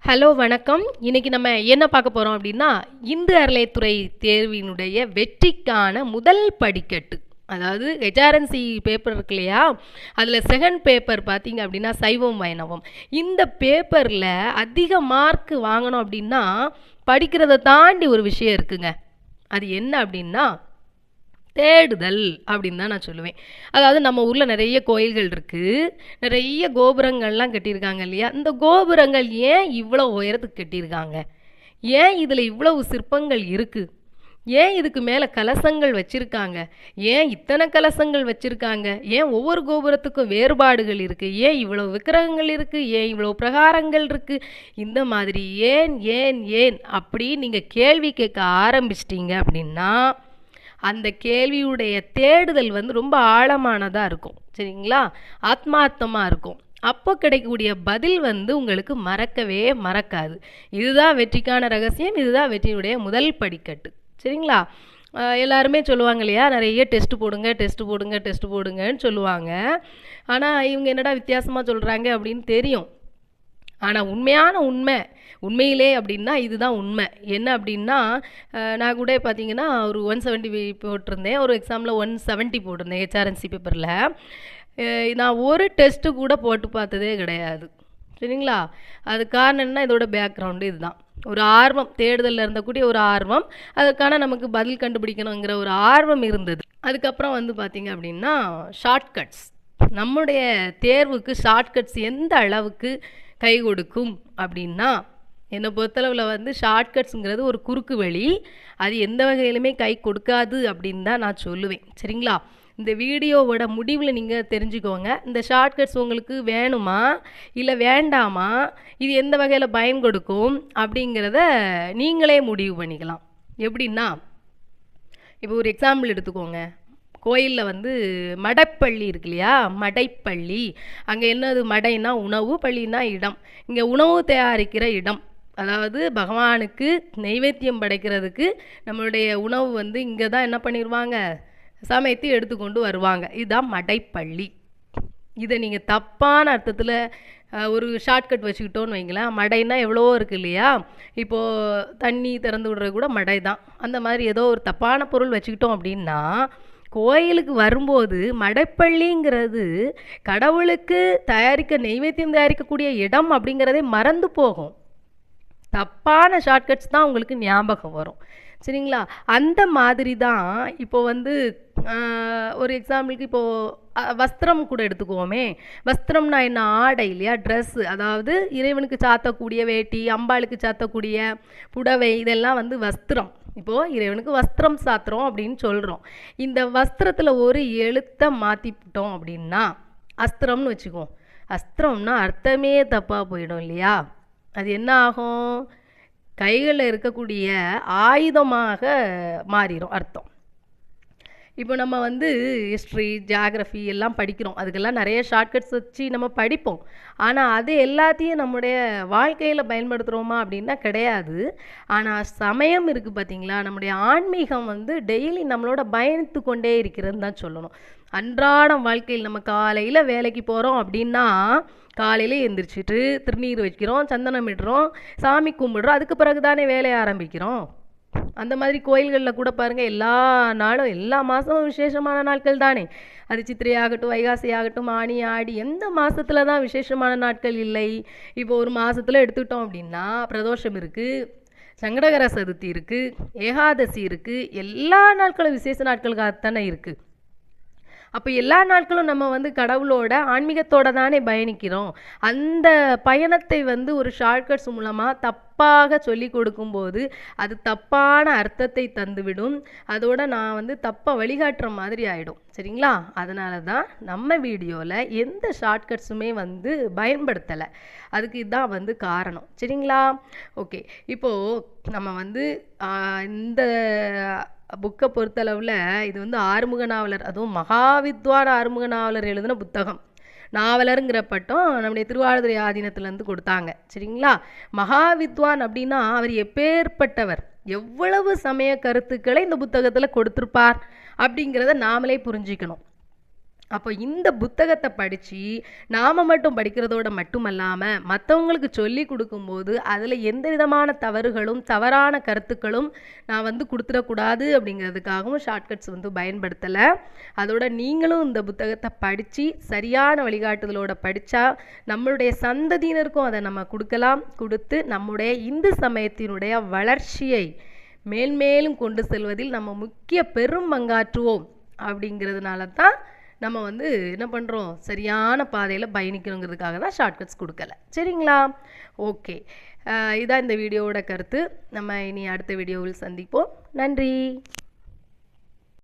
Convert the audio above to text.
Hello வணக்கம். இன்னைக்கு நம்ம என்ன பார்க்க போறோம் அப்படின்னா, இந்து அறநிலையத்துறை தேர்வினுடைய வெற்றிக்கான முதல் படிக்கட்டு. அதாவது ஹெச்ஆர்என்சி பேப்பர் இருக்கு இல்லையா, அதில் செகண்ட் பேப்பர் பார்த்தீங்க அப்படின்னா சைவம் வைணவம். இந்த பேப்பரில் அதிக மார்க் வாங்கணும் அப்படின்னா படிக்கிறத தாண்டி ஒரு விஷயம் இருக்குங்க. அது என்ன அப்படின்னா தேடுதல் அப்படின்னு தான் நான் சொல்லுவேன். அதாவது நம்ம ஊரில் நிறைய கோயில்கள் இருக்குது, நிறைய கோபுரங்கள்லாம் கட்டியிருக்காங்க இல்லையா. இந்த கோபுரங்கள் ஏன் இவ்வளோ உயரத்துக்கு கட்டியிருக்காங்க, ஏன் இதில் இவ்வளவு சிற்பங்கள் இருக்குது, ஏன் இதுக்கு மேலே கலசங்கள் வச்சுருக்காங்க, ஏன் இத்தனை கலசங்கள் வச்சுருக்காங்க, ஏன் ஒவ்வொரு கோபுரத்துக்கும் வேறுபாடுகள் இருக்குது, ஏன் இவ்வளோ விக்கிரகங்கள் இருக்குது, ஏன் இவ்வளோ பிரகாரங்கள் இருக்குது, இந்த மாதிரி ஏன் ஏன் ஏன் அப்படி நீங்கள் கேள்வி கேட்க ஆரம்பிச்சிட்டிங்க அப்படின்னா அந்த கேள்வியுடைய தேடுதல் வந்து ரொம்ப ஆழமானதாக இருக்கும். சரிங்களா, ஆத்மார்த்தமாக இருக்கும். அப்போ கிடைக்கக்கூடிய பதில் வந்து உங்களுக்கு மறக்கவே மறக்காது. இதுதான் வெற்றிக்கான ரகசியம், இதுதான் வெற்றியுடைய முதல் படிக்கட்டு. சரிங்களா, எல்லாருமே சொல்லுவாங்க இல்லையா, நிறைய டெஸ்ட் போடுங்க டெஸ்ட் போடுங்க டெஸ்ட் போடுங்கன்னு சொல்லுவாங்க. ஆனால் இவங்க என்னடா வித்தியாசமாக சொல்கிறாங்க அப்படின்னு தெரியும். ஆனால் உண்மையிலே அப்படின்னா இதுதான் உண்மை. என்ன அப்படின்னா, நான் கூட பார்த்தீங்கன்னா ஒரு 170 போட்டிருந்தேன், ஒரு எக்ஸாமில் 170 போட்டிருந்தேன் ஹெச்ஆர்என்சி பேப்பரில். நான் ஒரு டெஸ்ட்டு கூட போட்டு பார்த்ததே கிடையாது. சரிங்களா, அது காரணம் என்ன, இதோட பேக்ரவுண்டு இதுதான். ஒரு ஆர்வம், தேடுதலில் இருந்தக்கூடிய ஒரு ஆர்வம், அதுக்கான நமக்கு பதில் கண்டுபிடிக்கணுங்கிற ஒரு ஆர்வம் இருந்தது. அதுக்கப்புறம் வந்து பார்த்திங்க அப்படின்னா ஷார்ட்கட்ஸ், நம்முடைய தேர்வுக்கு ஷார்ட்கட்ஸ் எந்த அளவுக்கு கை கொடுக்கும் அப்படின்னா, என்னை பொறுத்தளவில் வந்து ஷார்ட்கட்ஸுங்கிறது ஒரு குறுக்கு வழி, அது எந்த வகையிலுமே கை கொடுக்காது அப்படின்னு தான் நான் சொல்லுவேன். சரிங்களா, இந்த வீடியோவோட முடிவில் நீங்கள் தெரிஞ்சுக்கோங்க, இந்த ஷார்ட்கட்ஸ் உங்களுக்கு வேணுமா இல்லை வேண்டாமா, இது எந்த வகையில் பயன் கொடுக்கும் அப்படிங்கிறத நீங்களே முடிவு பண்ணிக்கலாம். எப்படின்னா, இப்போ ஒரு எக்ஸாம்பிள் எடுத்துக்கோங்க. கோயிலில் வந்து மடைப்பள்ளி இருக்கு இல்லையா, மடைப்பள்ளி, அங்கே என்னது, மடைனா உணவு, பள்ளினா இடம். இங்கே உணவு தயாரிக்கிற இடம், அதாவது பகவானுக்கு நைவேத்தியம் படைக்கிறதுக்கு நம்மளுடைய உணவு வந்து இங்கே தான் என்ன பண்ணிடுவாங்க, சமைத்து எடுத்துக்கொண்டு வருவாங்க. இதுதான் மடைப்பள்ளி. இதை நீங்கள் தப்பான அர்த்தத்தில் ஒரு ஷார்ட்கட் வச்சுக்கிட்டோன்னு வைங்களேன். மடைனா எவ்வளோ இருக்குது இல்லையா, இப்போது தண்ணி திறந்து விடுறது கூட மடை தான். அந்த மாதிரி ஏதோ ஒரு தப்பான பொருள் வச்சுக்கிட்டோம் அப்படின்னா கோயிலுக்கு வரும்போது மடைப்பள்ளிங்கிறது கடவுளுக்கு நைவேத்தியம் தயாரிக்கக்கூடிய இடம் அப்படிங்கிறதே மறந்து போகும். தப்பான ஷார்ட்கட்ஸ் தான் உங்களுக்கு ஞாபகம் வரும். சரிங்களா, அந்த மாதிரி தான் இப்போ வந்து ஒரு எக்ஸாம்பிளுக்கு இப்போது வஸ்திரம் கூட எடுத்துக்குவோமே. வஸ்திரம்னா என்ன, ஆடை இல்லையா, ட்ரெஸ்ஸு, அதாவது இறைவனுக்கு சாத்தக்கூடிய வேட்டி, அம்பாளுக்கு சாத்தக்கூடிய புடவை, இதெல்லாம் வந்து வஸ்திரம். இப்போது இறைவனுக்கு வஸ்திரம் சாத்துறோம் அப்படின்னு சொல்கிறோம். இந்த வஸ்திரத்தில் ஒரு எழுத்தை மாற்றிவிட்டோம் அப்படின்னா அஸ்திரம்னு வச்சுக்குவோம். அஸ்திரம்னா அர்த்தமே தப்பாக போயிடும் இல்லையா. அது என்ன ஆகும், கைகளில் இருக்கக்கூடிய ஆயுதமாக மாறிடும் அர்த்தம். இப்போ நம்ம வந்து ஹிஸ்ட்ரி, ஜியாகிரஃபி எல்லாம் படிக்கிறோம், அதுக்கெல்லாம் நிறைய ஷார்ட்கட்ஸ் வச்சு நம்ம படிப்போம். ஆனால் அது எல்லாத்தையும் நம்முடைய வாழ்க்கையில் பயன்படுத்துகிறோமா அப்படின்னா கிடையாது. ஆனால் சமயம் இருக்குது பார்த்தீங்களா, நம்முடைய ஆன்மீகம் வந்து டெய்லி நம்மளோட பயணித்து கொண்டே இருக்கிறதுன்னு தான் சொல்லணும். அன்றாடம் வாழ்க்கையில் நம்ம காலையில் வேலைக்கு போகிறோம் அப்படின்னா காலையில் எழுந்திரிச்சிட்டு திருநீர் வைக்கிறோம், சந்தனம் இடுறோம், சாமி கும்பிடுறோம், அதுக்கு பிறகு தானே வேலையை ஆரம்பிக்கிறோம். அந்த மாதிரி கோயில்களில் கூட பாருங்கள், எல்லா நாளும் எல்லா மாதமும் விசேஷமான நாட்கள் தானே. அது சித்திரை ஆகட்டும், வைகாசி ஆகட்டும், ஆனி, ஆடி, எந்த மாதத்தில் தான் விசேஷமான நாட்கள் இல்லை. இப்போ ஒரு மாதத்தில் எடுத்துக்கிட்டோம் அப்படின்னா பிரதோஷம் இருக்குது, சங்கடகர சதுர்த்தி இருக்குது, ஏகாதசி இருக்குது, எல்லா நாட்களும் விசேஷ நாட்களுக்காகத்தானே இருக்குது. அப்போ எல்லா நாட்களும் நம்ம வந்து கடவுளோட ஆன்மீகத்தோடு தானே பயணிக்கிறோம். அந்த பயணத்தை வந்து ஒரு ஷார்ட்கட்ஸ் மூலமாக தப்பாக சொல்லி கொடுக்கும்போது அது தப்பான அர்த்தத்தை தந்துவிடும். அதோட நான் வந்து தப்பாக வழிகாட்டுற மாதிரி ஆகிடும். சரிங்களா, அதனால தான் நம்ம வீடியோவில் எந்த ஷார்ட்கட்ஸுமே வந்து பயன்படுத்தலை. அதுக்கு இதுதான் வந்து காரணம். சரிங்களா, ஓகே. இப்போது நம்ம வந்து இந்த புக்கை பொறுத்தளவில் இது வந்து ஆறுமுக நாவலர், அதுவும் மகாவித்வான் ஆறுமுக நாவலர் எழுதின புத்தகம். நாவலருங்கிற பட்டம் நம்முடைய திருவாவடுதுறை ஆதீனத்திலேருந்து கொடுத்தாங்க. சரிங்களா, மகாவித்வான் அப்படின்னா அவர் எப்பேற்பட்டவர், எவ்வளவு சமய கருத்துக்களை இந்த புத்தகத்தில் கொடுத்துருப்பார் அப்படிங்கிறத நாமளே புரிஞ்சிக்கணும். அப்போ இந்த புத்தகத்தை படித்து நாம் மட்டும் படிக்கிறதோட மட்டுமல்லாமல் மற்றவங்களுக்கு சொல்லி கொடுக்கும்போது அதில் எந்த விதமான தவறுகளும் தவறான கருத்துக்களும் நான் வந்து கொடுத்துடக்கூடாது அப்படிங்கிறதுக்காகவும் ஷார்ட்கட்ஸ் பயன்படுத்தலை. அதோட நீங்களும் இந்த புத்தகத்தை படித்து சரியான வழிகாட்டுதலோட படித்தா நம்மளுடைய சந்ததியினருக்கும் அதை நம்ம கொடுத்து நம்முடைய இந்து சமயத்தினுடைய வளர்ச்சியை மேல்மேலும் கொண்டு செல்வதில் நம்ம முக்கிய பெரும் பங்காற்றுவோம். அப்படிங்கிறதுனால தான் நம்ம என்ன பண்ணுறோம், சரியான பாதையில் பயணிக்கணுங்கிறதுக்காக தான் ஷார்ட்கட்ஸ் கொடுக்கல. சரிங்களா? ஓகே, இதான் இந்த வீடியோவோட கருத்து. நம்ம இனி அடுத்த வீடியோவில் சந்திப்போம். நன்றி.